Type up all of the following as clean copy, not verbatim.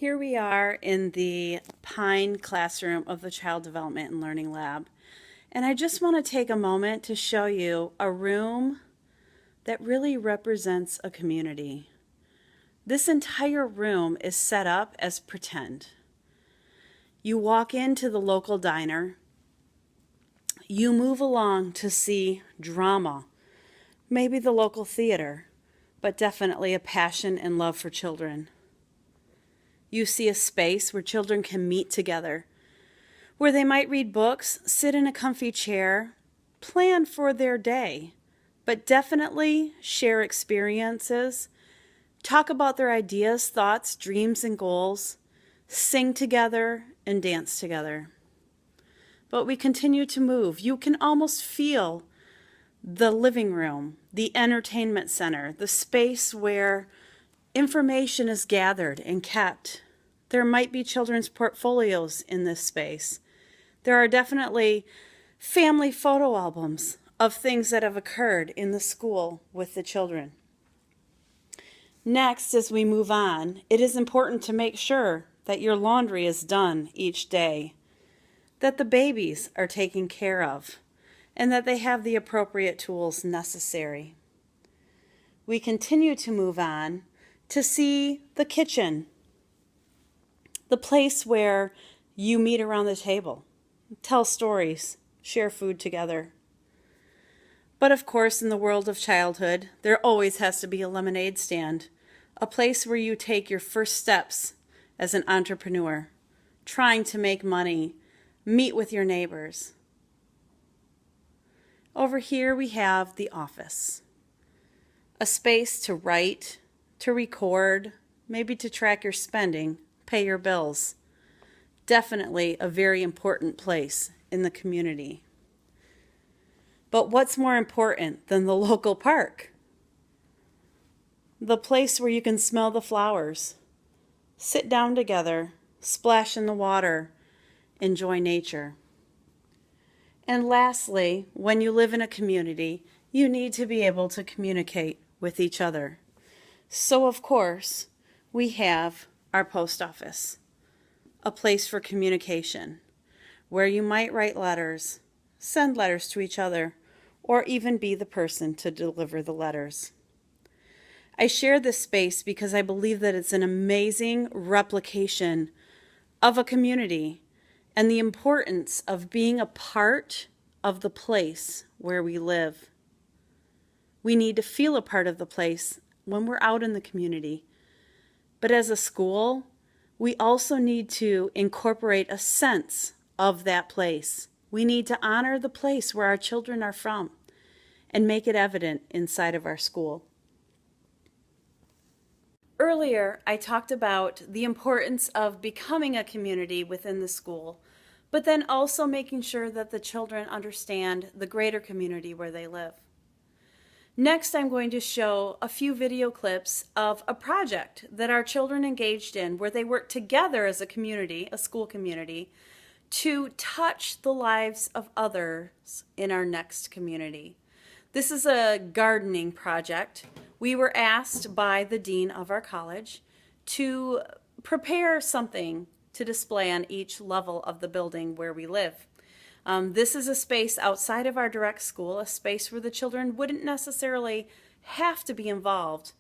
Here we are in the Pine classroom of the Child Development and Learning Lab. And I just want to take a moment to show you a room that really represents a community. This entire room is set up as pretend. You walk into the local diner, you move along to see drama, maybe the local theater, but definitely a passion and love for children. You see a space where children can meet together, where they might read books, sit in a comfy chair, plan for their day, but definitely share experiences, talk about their ideas, thoughts, dreams, and goals, sing together, and dance together. But we continue to move. You can almost feel the living room, the entertainment center, the space where information is gathered and kept. There might be children's portfolios in this space. There are definitely family photo albums of things that have occurred in the school with the children. Next, as we move on, it is important to make sure that your laundry is done each day, that the babies are taken care of, and that they have the appropriate tools necessary. We continue to move on to see the kitchen, the place where you meet around the table, tell stories, share food together. But of course, in the world of childhood, there always has to be a lemonade stand, a place where you take your first steps as an entrepreneur, trying to make money, meet with your neighbors. Over here we have the office, a space to write, to record, maybe to track your spending, pay your bills. Definitely a very important place in the community. But what's more important than the local park? The place where you can smell the flowers, sit down together, splash in the water, enjoy nature. And lastly, when you live in a community, you need to be able to communicate with each other. So of course, we have our post office, a place for communication, where you might write letters, send letters to each other, or even be the person to deliver the letters. I share this space because I believe that it's an amazing replication of a community and the importance of being a part of the place where we live. We need to feel a part of the place when we're out in the community. But as a school, we also need to incorporate a sense of that place. We need to honor the place where our children are from and make it evident inside of our school. Earlier, I talked about the importance of becoming a community within the school, but then also making sure that the children understand the greater community where they live. Next, I'm going to show a few video clips of a project that our children engaged in where they worked together as a community, a school community, to touch the lives of others in our next community. This is a gardening project. We were asked by the dean of our college to prepare something to display on each level of the building where we live. This is a space outside of our direct school, a space where the children wouldn't necessarily have to be involved,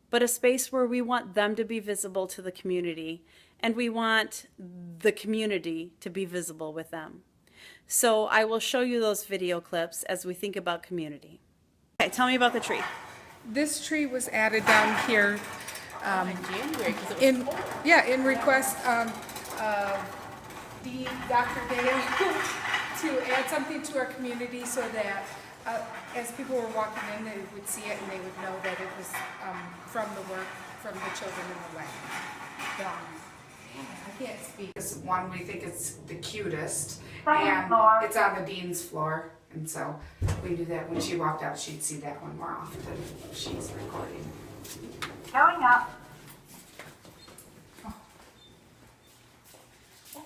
but a space where we want them to be visible to the community, and we want the community to be visible with them. So I will show you those video clips as we think about community. Okay, tell me about the tree. This tree was added down here In January, because it was in request of Dr. Dale to add something to our community so that as people were walking in, they would see it and they would know that it was from the work from the children in the way. I can't speak. This one we think is the cutest, and it's on the dean's floor, and so we knew that when she walked out, she'd see that one more often. She's recording. Going up.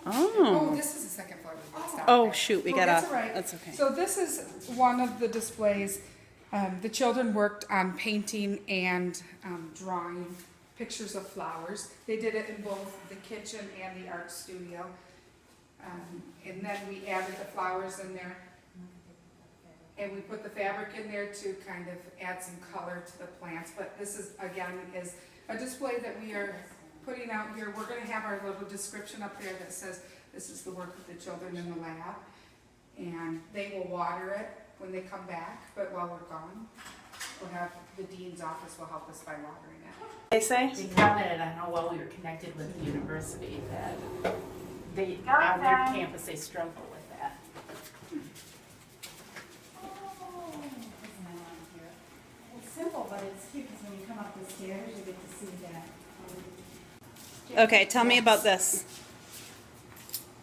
Oh, this is the second floor. Oh, shoot, we got that's off. all right. That's okay. So this is one of the displays. The children worked on painting and drawing pictures of flowers. They did it in both the kitchen and the art studio. And then we added the flowers in there. And we put the fabric in there to kind of add some color to the plants. But this is, again, is a display that we are putting out here. We're going to have our little description up there that says this is the work of the children in the lab. And they will water it when they come back, but while we're gone, we'll have the dean's office will help us by watering it. They say? They commented on how well we were connected with the university, that they, on their campus, they struggle with that. It's simple, but it's cute because when you come up the stairs, you get to see that. Okay, tell me about this.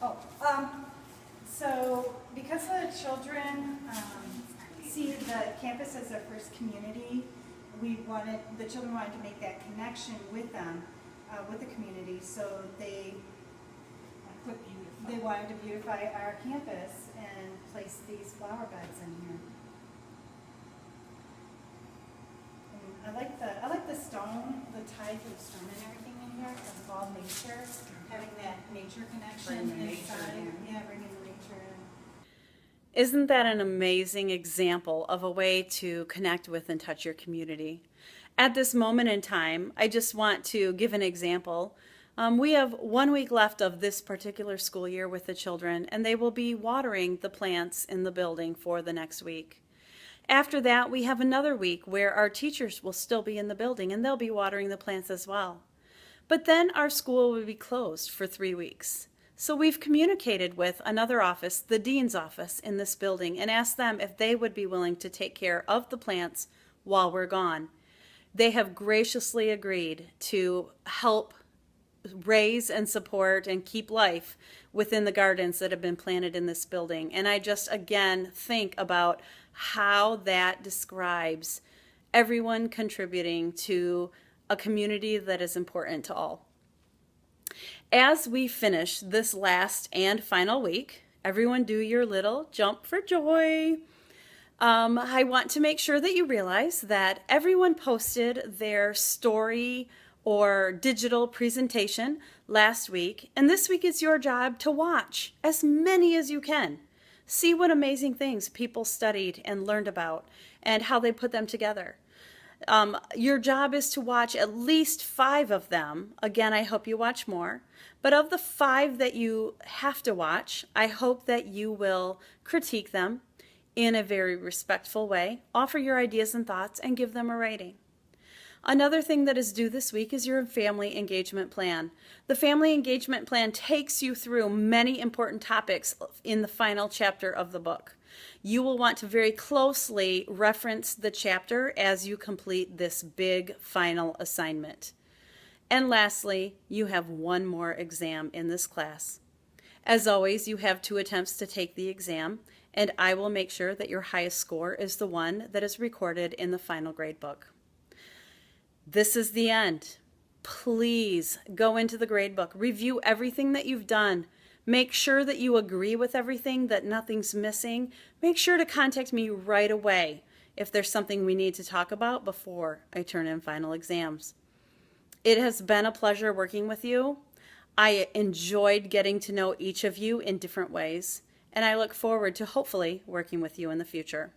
Oh, so because the children see the campus as their first community, the children wanted to make that connection with them, with the community, so they wanted to beautify our campus and place these flower beds in here. And I like the stone, the type of stone and everything in here, because of all nature, having that nature connection Bring the nature inside. in. Yeah, bringing the nature in. Isn't that an amazing example of a way to connect with and touch your community? At this moment in time, I just want to give an example. We have 1 week left of this particular school year with the children, and they will be watering the plants in the building for the next week. After that, we have another week where our teachers will still be in the building, and they'll be watering the plants as well. But then our school will be closed for 3 weeks. So we've communicated with another office, the dean's office in this building, and asked them if they would be willing to take care of the plants while we're gone. They have graciously agreed to help raise and support and keep life within the gardens that have been planted in this building. And I just, again, think about how that describes everyone contributing to a community that is important to all. As we finish this last and final week, everyone do your little jump for joy. I want to make sure that you realize that everyone posted their story or digital presentation last week, and this week it's your job to watch as many as you can. See what amazing things people studied and learned about and how they put them together. Your job is to watch at least 5 of them. Again, I hope you watch more. But of the 5 that you have to watch, I hope that you will critique them in a very respectful way, offer your ideas and thoughts, and give them a rating. Another thing that is due this week is your family engagement plan. The family engagement plan takes you through many important topics in the final chapter of the book. You will want to very closely reference the chapter as you complete this big final assignment. And lastly, you have 1 more exam in this class. As always, you have 2 attempts to take the exam, and I will make sure that your highest score is the one that is recorded in the final grade book. This is the end. Please go into the grade book, review everything that you've done. Make sure that you agree with everything, that nothing's missing. Make sure to contact me right away if there's something we need to talk about before I turn in final exams. It has been a pleasure working with you. I enjoyed getting to know each of you in different ways, and I look forward to hopefully working with you in the future.